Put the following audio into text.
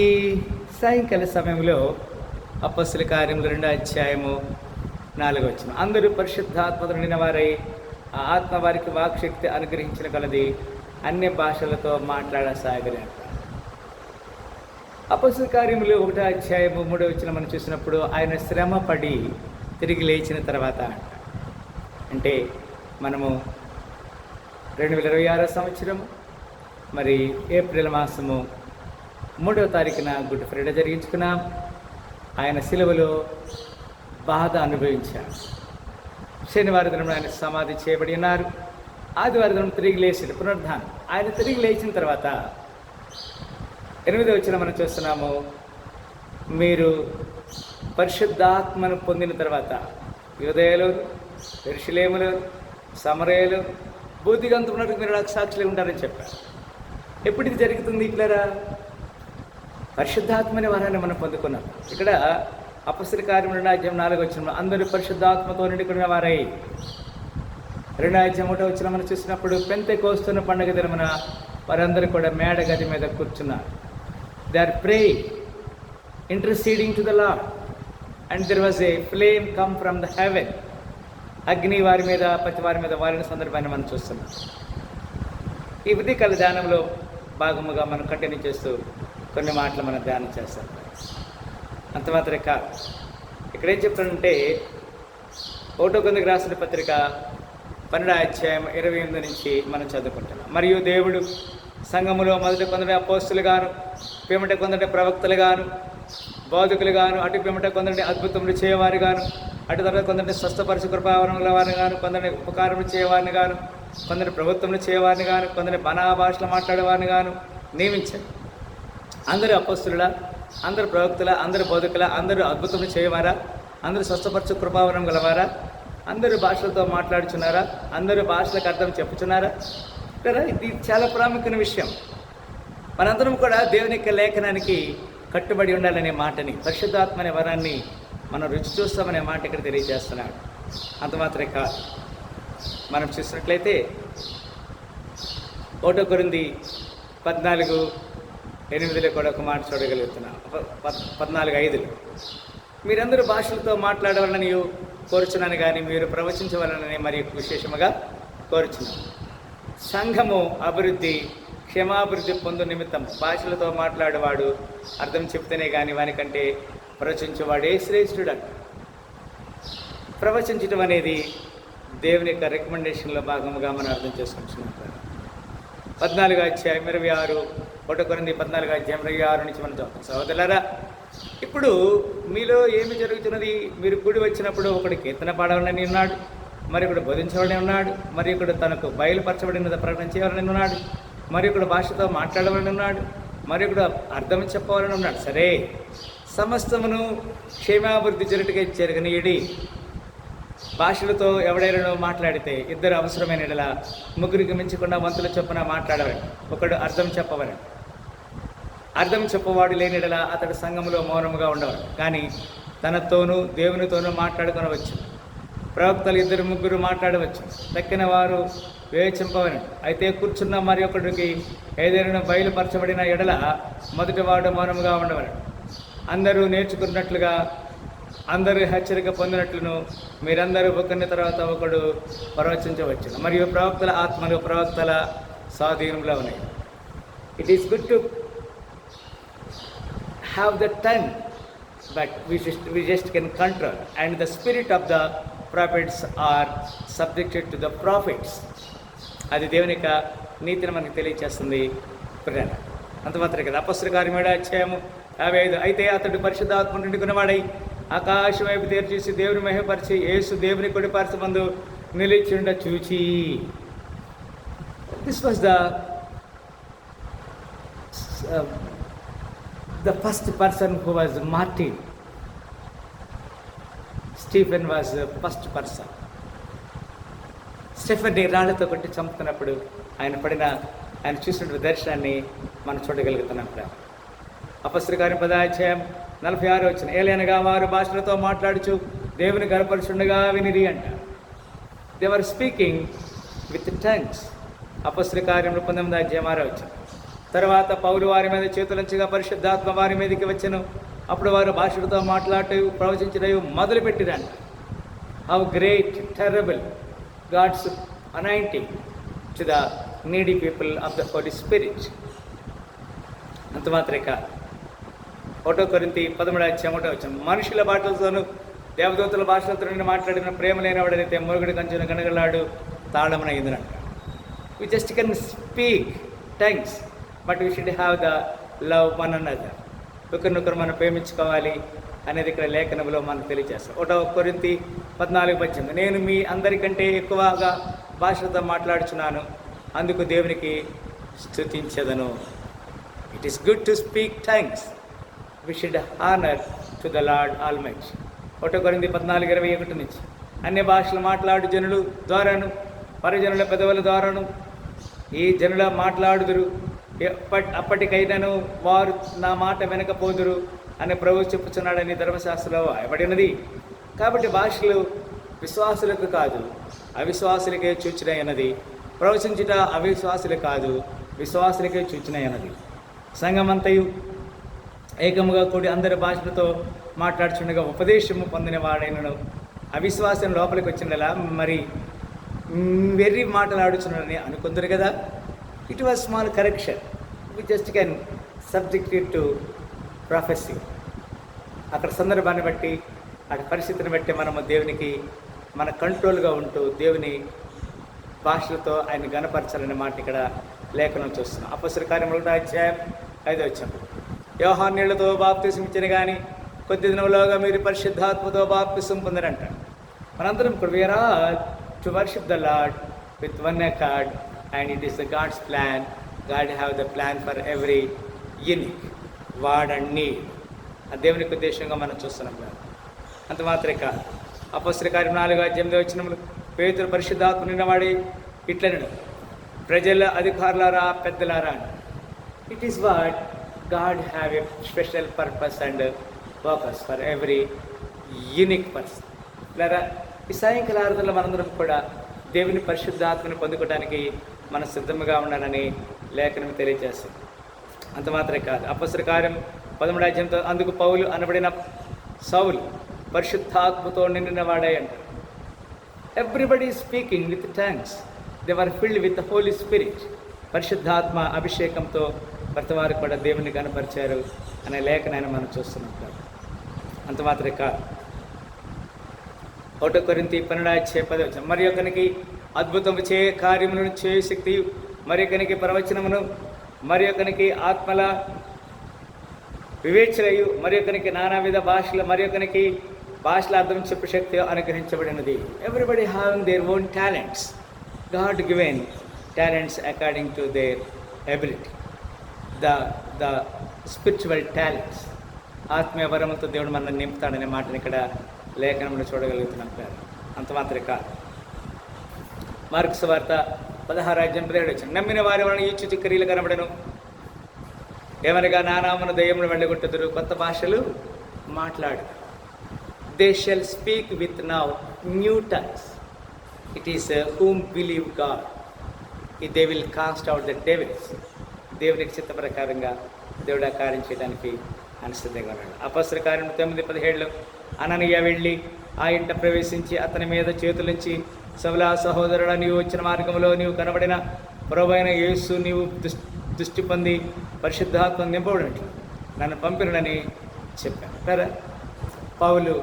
ఈ సాయంకాల సమయంలో అపొస్తలుల కార్యములు 2 అధ్యాయము 4 అందరూ పరిశుద్ధాత్మతో నిండిన వారై ఆ ఆత్మ వారికి వాక్శక్తి అనుగ్రహించిన కొలది అన్య భాషలతో మాట్లాడసాగరి అంట. అపొస్తలుల కార్యములు 1 అధ్యాయము 3 మనం చూసినప్పుడు ఆయన శ్రమ పడి తిరిగి లేచిన తర్వాత అంటే మనము 2026 సంవత్సరము మరి ఏప్రిల్ మాసము 3వ తారీఖున గుడ్ ఫ్రైడే జరిగించుకున్నాం. ఆయన సిలువలో బాధ అనుభవించారు. శనివారం దినం ఆయన సమాధి చేయబడి ఉన్నారు. ఆదివారం దినం తిరిగి లేచాడు, పునరుద్ధానం. ఆయన తిరిగి లేచిన తర్వాత 8వ వచనం మనం చూస్తున్నాము, మీరు పరిశుద్ధాత్మను పొందిన తర్వాత యూదయలో, యెరూషలేములో, సమరయలో, భూదిగంతమునకు మీరు నాకు సాక్షులై ఉంటారని చెప్పారు. ఎప్పుడు ఇది జరుగుతుంది? ఇట్లరా పరిశుద్ధాత్మని వరాన్ని మనం పొందుకున్నాం. ఇక్కడ అపొస్తలుల కార్యములు 2 అందరూ పరిశుద్ధాత్మతో నిండుకున్న వారై 2 మనం చూసినప్పుడు పెంతెకోస్తు పండుగ దినమున వారందరూ కూడా మేడ గది మీద కూర్చున్నారు. They are praying, interceding to the lord, and there was a flame come from the heaven. అగ్ని వారి మీద, ప్రతి వారి మీద వారిన సందర్భాన్ని మనం చూస్తున్నాం. ఈ ఉదయకాల ధ్యానంలో భాగముగా మనం కంటిన్యూ చేస్తూ కొన్ని మాటలు మనం ధ్యానం చేస్తాం. అంత మాత్రమే కాదు, ఇక్కడ ఏం చెప్తానంటే 1 కొరింథీయులకు రాసిన పత్రిక 12 అధ్యాయం 28 నుంచి మనం చదువుకుంటున్నాం. మరియు దేవుడు సంఘములో మొదట కొందరు అపోస్తులు గాను, పిమ్మట కొందరు ప్రవక్తలు గాను, బోధకులు గాను, అటు పిమ్మట కొందరిని అద్భుతములు చేయవారు గాను, అటు తర్వాత కొందరిని స్వస్థపరచు కృపావరముల వారిని గాను, కొందరిని ఉపకారములు చేయవారిని గాను, కొందరు ప్రభుత్వములు చేయవారిని గాను, కొందరిని బనా భాషలు మాట్లాడేవారిని గాను నియమించారు. అందరూ అపోస్తులులా, అందరూ ప్రవక్తుల, అందరూ బోధకుల, అందరూ అద్భుతములు చేయవారా, అందరూ స్వస్థపరచు కృపావరం గలవారా, అందరూ భాషలతో మాట్లాడుచున్నారా, అందరూ భాషలకు అర్థం చెప్పుచున్నారా? కదా, ఇది చాలా ప్రాముఖ్యమైన విషయం. మనందరం కూడా దేవుని యొక్క లేఖనానికి కట్టుబడి ఉండాలనే మాటని, పరిశుద్ధాత్మ అనే వరాన్ని మనం రుచి చూస్తామనే మాట ఇక్కడ తెలియజేస్తున్నాడు. అంత మాత్రమే కాదు, మనం చూసినట్లయితే 1 కొరింథీ 14:8 కూడా ఒక మాట చూడగలుగుతున్నాం. 14:5 మీరందరూ భాషలతో మాట్లాడవాలని కోరుచున్నాను, కానీ మీరు ప్రవచించవాలని మరి విశేషముగా కోరుచున్నాను. సంఘము అభివృద్ధి, క్షమాభివృద్ధి పొందు నిమిత్తం భాషలతో మాట్లాడేవాడు అర్థం చెప్తేనే కానీ వానికంటే ప్రవచించేవాడే శ్రేష్ఠుడంట. ప్రవచించడం అనేది దేవుని యొక్క రికమెండేషన్లో భాగముగా మనం అర్థం చేసుకుంటున్నాం. 14 అధ్యాయం 26, 1 కొరింథీ 14 అధ్యాయం 26 నుంచి మనం చదువుతాం. సహోదరులారా, ఇప్పుడు మీలో ఏమి జరుగుతున్నది? మీరు కూడి వచ్చినప్పుడు ఒకడు కీర్తన పాడవాలని ఉన్నాడు, మరి ఒకడు బోధించవాలని ఉన్నాడు, మరి ఒకడు తనకు బయలుపరచబడిన ప్రకటన చేయాలని ఉన్నాడు, మరి ఒకడు భాషతో మాట్లాడవాలని ఉన్నాడు, మరి ఒకడు అర్థం చెప్పవాలని ఉన్నాడు. సరే, సమస్తమును క్షేమాభివృద్ధి జరుగుటగా జరగనీయుడి. భాషలతో ఎవడైనా మాట్లాడితే 2 అవసరమైన ఎడల 3 మించకుండా వంతుల చొప్పున మాట్లాడవని, ఒకడు అర్థం చెప్పవని. అర్థం చెప్పవాడు లేని ఎడల అతడు సంఘములో మౌనముగా ఉండవని, కానీ తనతోనూ దేవునితోనూ మాట్లాడుకొనవచ్చు. ప్రవక్తలు 2-3 మాట్లాడవచ్చు, తక్కిన వారు వివేచింపవని. అయితే కూర్చున్న మరి ఒకడికి ఏదైనా బయలుపరచబడిన ఎడల మొదటివాడు మౌనముగా ఉండవని. అందరూ నేర్చుకున్నట్లుగా, అందరూ హెచ్చరిక పొందినట్లును మీరందరూ ఒకరిని తర్వాత ఒకడు ప్రవచించవచ్చు. మరియు ప్రవక్తల ఆత్మలు ప్రవక్తల స్వాధీనంలో ఉన్నాయి. It is good to have the tongue, but we just can control, and the spirit of the prophets are subjected to the prophets. అది దేవుని యొక్క నీతిని మనకు తెలియజేస్తుంది. అంత మాత్రమే కదా. అపొస్తలుల కార్యం 7 అధ్యాయము 55 అయితే అతడు పరిశుద్ధాత్మ నిండుకున్నవాడై ఆకాశం వైపు తెరిచేసి దేవుని మహిమపరిచి యేసు దేవుని కుడిపార్శ్వమందు నిలిచిండ చూచి. This was the first person who was martyred. Stephen was the first person. స్టెఫెన్ని రాళ్లతో కొట్టి చంపుతున్నప్పుడు ఆయన చూసిన దర్శనాన్ని మనం చూడగలుగుతున్నాం. అపొస్తలుల కార్యం 10 అధ్యాయం 46 ఏలైనగా వారు భాషలతో మాట్లాడుచు దేవుని గణపరుచుండగా వినిరి అంట. They were speaking with tongues. అపొస్తలుల కార్యములు 19 అధ్యాయం 6 తర్వాత పౌలు వారి మీద చేతులంచగా పరిశుద్ధాత్మ వారి మీదకి వచ్చెను. అప్పుడు వారు భాషలతో మాట్లాడుతూ ప్రవచించడం మొదలుపెట్టిరంట. How great, terrible God's anointing to the needy people of the Holy Spirit. అంత మాత్రమే కాదు, 1 కొరింథీ 13:1 మనుషుల భాషలతోనూ దేవదూతల భాషలతో నుండి మాట్లాడిన ప్రేమ లేనివాడైతే మురుగుడి కంచున గనగలాడు తాళమున ఎదురంట. We just can speak thanks, but we should have the love one another. ఒకరినొకరు మనం ప్రేమించుకోవాలి అనేది ఇక్కడ లేఖనంలో మనం తెలియజేస్తాం. 1 కొరింథీ 14:18 నేను మీ అందరికంటే ఎక్కువగా భాషలతో మాట్లాడుచున్నాను, అందుకు దేవునికి స్తుతించెదను. It is good to speak thanks. We should honour to the Lord almighty. 1 కొరింథీ 14:21 నుంచి అన్య భాషలు మాట్లాడు జనుల ద్వారాను పరజనుల పెదవుల ద్వారాను ఈ జనుల మాట్లాడుదురు, అప్పటికైనాను వారు నా మాట వెనకపోదురు అని ప్రభువు చెప్పుచున్నాడని ధర్మశాస్త్రంలో రాయబడినది. కాబట్టి భాషలు విశ్వాసులకు కాదు, అవిశ్వాసులకే సూచనయన్నది. ప్రవచించుట అవిశ్వాసులు కాదు, విశ్వాసులకే సూచనయన్నది. సంఘమంతయు ఏకముగా కూడి అందరి భాషలతో మాట్లాడుచుండగా ఉపదేశము పొందిన వాడైనను అవిశ్వాసం లోపలికి వచ్చిందలా మరి వెర్రి మాటలాడుచున్నాడని అనుకుందరు కదా. It was small correction. We just can subject to prophecy. అక్కడ సందర్భాన్ని బట్టి అక్కడ పరిస్థితిని బట్టి మనము దేవునికి మన కంట్రోల్గా ఉంటూ దేవుని భాషలతో ఆయన గణపరచాలనే మాట ఇక్కడ లేఖనం చూస్తున్నాం. అపొస్తలుల కార్యములు 1:5 యోహాను నీళ్లతో బాప్తిసం ఇచ్చిన కానీ కొద్ది దినములోగా మీరు పరిశుద్ధాత్మతో బాప్తిసం పొందరంట. మనందరం ఇప్పుడు we are all to worship the lord with one accord, and it is the God's plan. God have the plan for every unique word and need. ఆ దేవునికి ఉద్దేశంగా మనం చూస్తున్నాం. అంత మాత్రమే కాదు, అపొస్తలుల కార్యం 4:8 పేతురు పరిశుద్ధాత్మ నిన్నవాడి ఇట్లనడు, ప్రజల అధికారులారా పెద్దలారా. It is what God have a special purpose and purpose for every unique person. లేదా ఈ సాయంకాల ఆరాధనలో మనందరం కూడా దేవుని పరిశుద్ధాత్మని పొందుకోవడానికి మనం సిద్ధంగా ఉండాలని లేఖనం తెలియజేస్తుంది. అంత మాత్రమే కాదు, అపొస్తలుల కార్యం 13:8 అందుకు పౌలు అనబడిన సౌలు పరిశుద్ధాత్మతో నిండిన వాడే అంటారు. Everybody speaking with thanks, they were filled with the Holy Spirit. పరిశుద్ధాత్మ అభిషేకంతో ప్రతివారు కూడా దేవుని కనపరిచారు అనే లేఖనాన్ని మనం చూస్తున్నాం. అంత మాత్రమే కాదు, 1 కొరింథీ 12:10 మరి ఒకనికి అద్భుతము చే కార్యములను చేయ శక్తి, మరి ఒకనికి ప్రవచనమును, మరి ఒకనికి ఆత్మల వివేచనయు, మరి ఒకనికి నానావిధ భాషలు, మరి ఒకనికి భాషల అర్థం చెప్పు శక్తి అనుగ్రహించబడినది. Everybody having their own talents, God given talents according to their ability. The spiritual talents, ఆత్మీయ వరములతో దేవుడు మనల్ని నింపుతాడనే మాటని ఇక్కడ లేఖనంలో చూడగలుగుతున్నాం. అంత మాత్రమే కాదు, మార్కు సువార్త 16:17 నమ్మిన వారి వలన ఈచు క్రియలు కనబడను, ఏమనగా నానామున దయ్యమును వెళ్ళగొట్టుదురు, కొత్త భాషలు మాట్లాడు. They shall speak with now new tongues. It is whom believe God, they will cast out the devils. దేవునికి చిత్త ప్రకారంగా దేవుడు ఆ కార్యం చేయడానికి అనుసిద్ధంగా ఉన్నాడు. అపొస్తలుల కార్యం 9:17 అననీయ వెళ్ళి ఆ ఇంట ప్రవేశించి అతని మీద చేతులుంచి, సౌలా సహోదరుడా, నీవు వచ్చిన మార్గంలో నీవు కనబడిన ప్రభువైన యేసు నీవు దృష్టి పొంది పరిశుద్ధాత్మ నింపబడినట్లు నన్ను పంపినని చెప్పాను. పౌలు